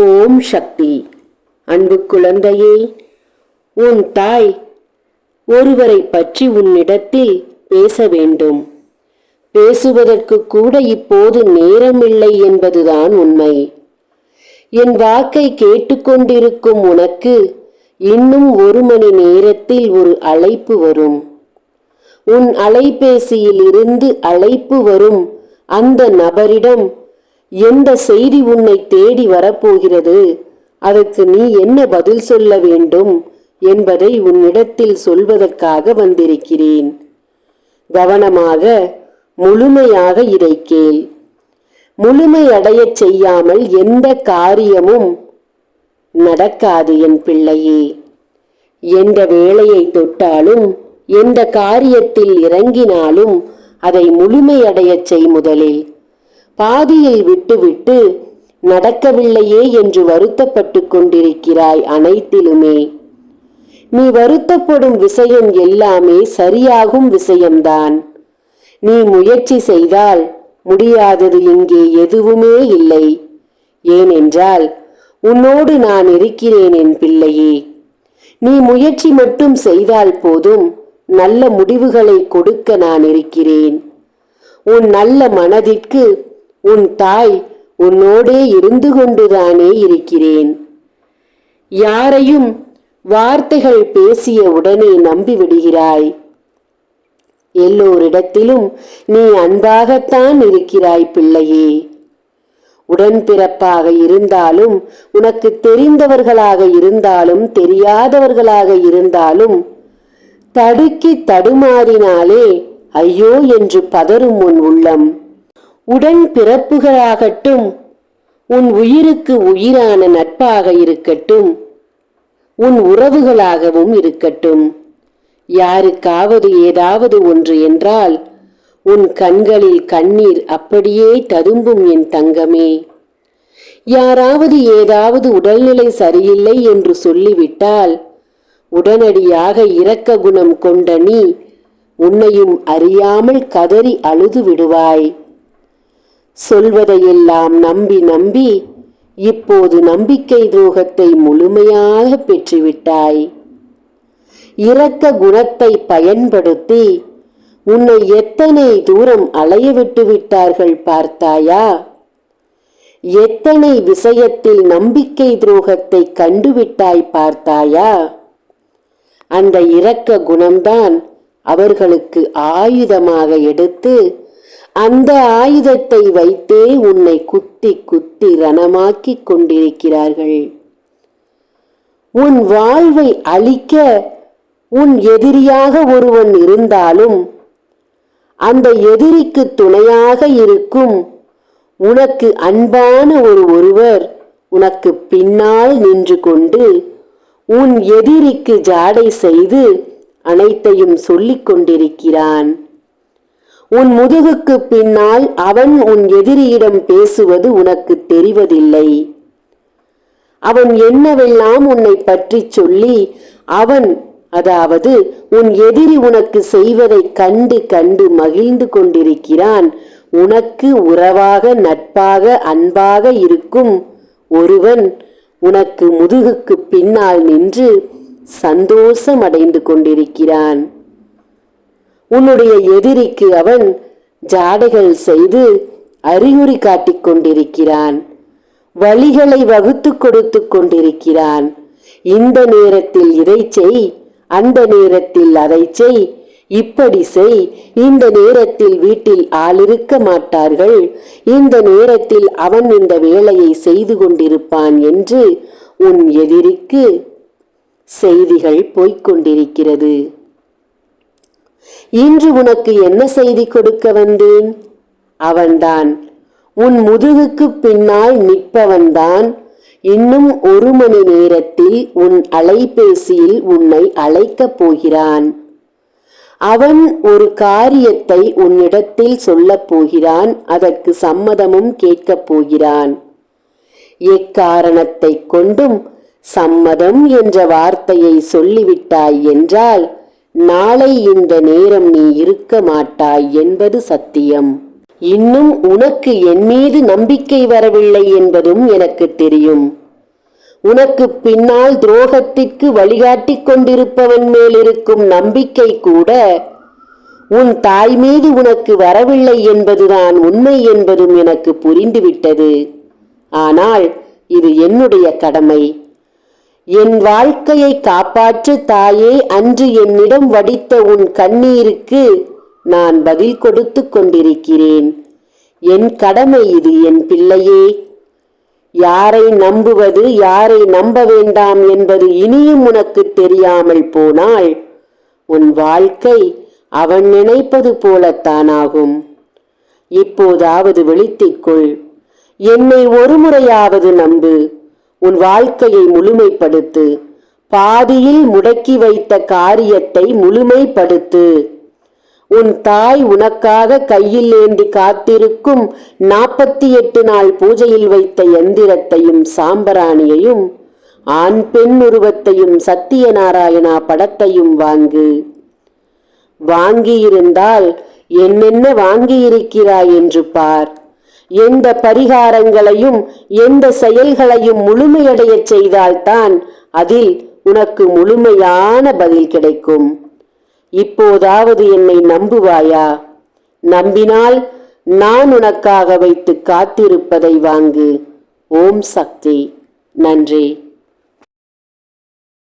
ஓம் சக்தி. அன்பு குழந்தையே, உன் தாய் ஒருவரை பற்றி உன்னிடத்தில் பேச வேண்டும். பேசுவதற்கு கூட இப்போது நேரமில்லை என்பதுதான் உண்மை. என் வாக்கை கேட்டுக்கொண்டிருக்கும் உனக்கு இன்னும் 1 மணி நேரத்தில் ஒரு அழைப்பு வரும். உன் அலைபேசியில் இருந்து அழைப்பு வரும் அந்த நபரிடம் எந்த செய்தி உன்னை தேடி வரப்போகிறது, அதற்கு நீ என்ன பதில் சொல்ல வேண்டும் என்பதை உன்னிடத்தில் சொல்வதற்காக வந்திருக்கிறேன். கவனமாக முழுமையாக இதை கேள். முழுமையடையச் செய்யாமல் எந்த காரியமும் நடக்காது என் பிள்ளையே. எந்த வேலையை தொட்டாலும் எந்த காரியத்தில் இறங்கினாலும் அதை முழுமையடையச் செய். முதலில் பாதியில் விட்டுவிட்டு நடக்கவில்லையே என்று வருத்தப்பட்டு கொண்டிருக்கிறாய். அனைத்திலுமே நீ வருத்தப்படும் விஷயம் எல்லாமே சரியாகும் விஷயம்தான். நீ முயற்சி செய்தால் முடியாதது இங்கே எதுவுமே இல்லை. ஏனென்றால் உன்னோடு நான் இருக்கிறேன் என் பிள்ளையே. நீ முயற்சி மட்டும் செய்தால் போதும், நல்ல முடிவுகளை கொடுக்க நான் இருக்கிறேன். உன் நல்ல மனதிற்கு உன் தாய் உன்னோடே இருந்து கொண்டுதானே இருக்கிறேன். யாரையும் வார்த்தைகள் பேசிய உடனே நம்பிவிடுகிறாய். எல்லோரிடத்திலும் நீ அன்பாகத்தான் இருக்கிறாய் பிள்ளையே. உடன்பிறப்பாக இருந்தாலும், உனக்கு தெரிந்தவர்களாக இருந்தாலும், தெரியாதவர்களாக இருந்தாலும், தடுக்கி தடுமாறினாலே ஐயோ என்று பதறும் உன் உள்ளம். உடன் பிறப்புகளாகட்டும், உன் உயிருக்கு உயிரான நட்பாக இருக்கட்டும், உன் உறவுகளாகவும் இருக்கட்டும், யாருக்காவது ஏதாவது ஒன்று என்றால் உன் கண்களில் கண்ணீர் அப்படியே ததும்பும் என் தங்கமே. யாராவது ஏதாவது உடல்நிலை சரியில்லை என்று சொல்லிவிட்டால் உடனடியாக இரக்க குணம் கொண்ட நீ உன்னையும் அறியாமல் கதறி அழுது விடுவாய். சொல்வதையெல்லாம் நம்பி நம்பி இப்போது நம்பிக்கை துரோகத்தை முழுமையாக பெற்றுவிட்டாய். இரக்க குணத்தை பயன்படுத்தி உன்னை எத்தனை தூரம் அலைய விட்டு விட்டார்கள் பார்த்தாயா? எத்தனை விஷயத்தில் நம்பிக்கை துரோகத்தை கண்டுவிட்டாய் பார்த்தாயா? அந்த இரக்க குணம்தான் அவர்களுக்கு ஆயுதமாக எடுத்து அந்த ஆயுதத்தை வைத்தே உன்னை குத்தி குத்தி ரணமாக்கி கொண்டிருக்கிறார்கள். உன் வாழ்வை அழிக்க உன் எதிரியாக ஒருவன் இருந்தாலும் அந்த எதிரிக்கு துணையாக இருக்கும் உனக்கு அன்பான ஒருவர் உனக்கு பின்னால் நின்று கொண்டு உன் எதிரிக்கு ஜாடை செய்து அனைத்தையும் சொல்லிக் கொண்டிருக்கிறான். உன் முதுகுக்கு பின்னால் அவன் உன் எதிரியிடம் பேசுவது உனக்கு தெரிவதில்லை. அவன் என்னவெல்லாம் உன்னை பற்றி சொல்லி அவன், அதாவது உன் எதிரி உனக்கு செய்வதை கண்டு கண்டு மகிழ்ந்து கொண்டிருக்கிறான். உனக்கு உறவாக, நட்பாக, அன்பாக இருக்கும் ஒருவன் உனக்கு முதுகுக்கு பின்னால் நின்று சந்தோஷம் அடைந்து கொண்டிருக்கிறான். உன்னுடைய எதிரிக்கு அவன் ஜாடைகள் செய்து அறிகுறி காட்டிக் கொண்டிருக்கிறான். வழிகளை வகுத்து கொடுத்து கொண்டிருக்கிறான். இந்த நேரத்தில் இதை செய், அந்த நேரத்தில் அதை செய், இப்படி செய், இந்த நேரத்தில் வீட்டில் ஆள் இருக்க மாட்டார்கள், இந்த நேரத்தில் அவன் இந்த வேலையை செய்து கொண்டிருப்பான் என்று உன் எதிரிக்கு செய்திகள் போய்கொண்டிருக்கிறது. இன்று உனக்கு என்ன செய்தி கொடுக்க வந்தேன்? அவன்தான், உன் முதுகுக்கு பின்னால் நிற்பவன்தான் இன்னும் 1 மணி நேரத்தில் உன் அலைபேசியில் உன்னை அழைக்கப் போகிறான். அவன் ஒரு காரியத்தை உன்னிடத்தில் சொல்லப் போகிறான். அதற்கு சம்மதமும் கேட்கப் போகிறான். எக்காரணத்தை கொண்டும் சம்மதம் என்ற வார்த்தையை சொல்லிவிட்டாய் என்றால் நாளை இந்த நேரம் நீ இருக்க மாட்டாய் என்பது சத்தியம். இன்னும் உனக்கு என் மீது நம்பிக்கை வரவில்லை என்பதும் எனக்கு தெரியும். உனக்கு பின்னால் துரோகத்திற்கு வழிகாட்டிக் கொண்டிருப்பவன் மேல் இருக்கும் நம்பிக்கை கூட உன் தாய் மீது உனக்கு வரவில்லை என்பதுதான் உண்மை என்பதும் எனக்கு புரிந்துவிட்டது. ஆனால் இது என்னுடைய கடமை. என் வாழ்க்கையை காப்பாற்று தாயே. அன்று என்னிடம் வடித்த உன் கண்ணீருக்கு நான் பதில் கொடுத்து கொண்டிருக்கிறேன். என் கடமை இது என் பிள்ளையே. யாரை நம்புவது யாரை நம்ப வேண்டாம் என்பது இனியும் உனக்கு தெரியாமல் போனால் உன் வாழ்க்கை அவன் நினைப்பது போலத்தானாகும். இப்போதாவது விழித்திக்கொள். என்னை ஒரு முறையாவது நம்பு. உன் வாழ்க்கையை முழுமைப்படுத்து. பாதியில் முடக்கி வைத்த காரியத்தை முழுமைப்படுத்து. உன் தாய் உனக்காக கையில் ஏந்தி காத்திருக்கும் 48 நாள் பூஜையில் வைத்த எந்திரத்தையும் சாம்பராணியையும் ஆண் பெண் உருவத்தையும் சத்தியநாராயணா படத்தையும் வாங்கு. வாங்கியிருந்தால் என்னென்ன வாங்கியிருக்கிறாய் என்று பார். எந்த பரிகாரங்களையும் எந்த செயல்களையும் முழுமையடைய செய்தால்தான் அதில் உனக்கு முழுமையான பதில் கிடைக்கும். இப்போதாவது என்னை நம்புவாயா? நம்பினால் நான் உனக்காக வைத்து காத்திருப்பதை வாங்கு. ஓம் சக்தி. நன்றி.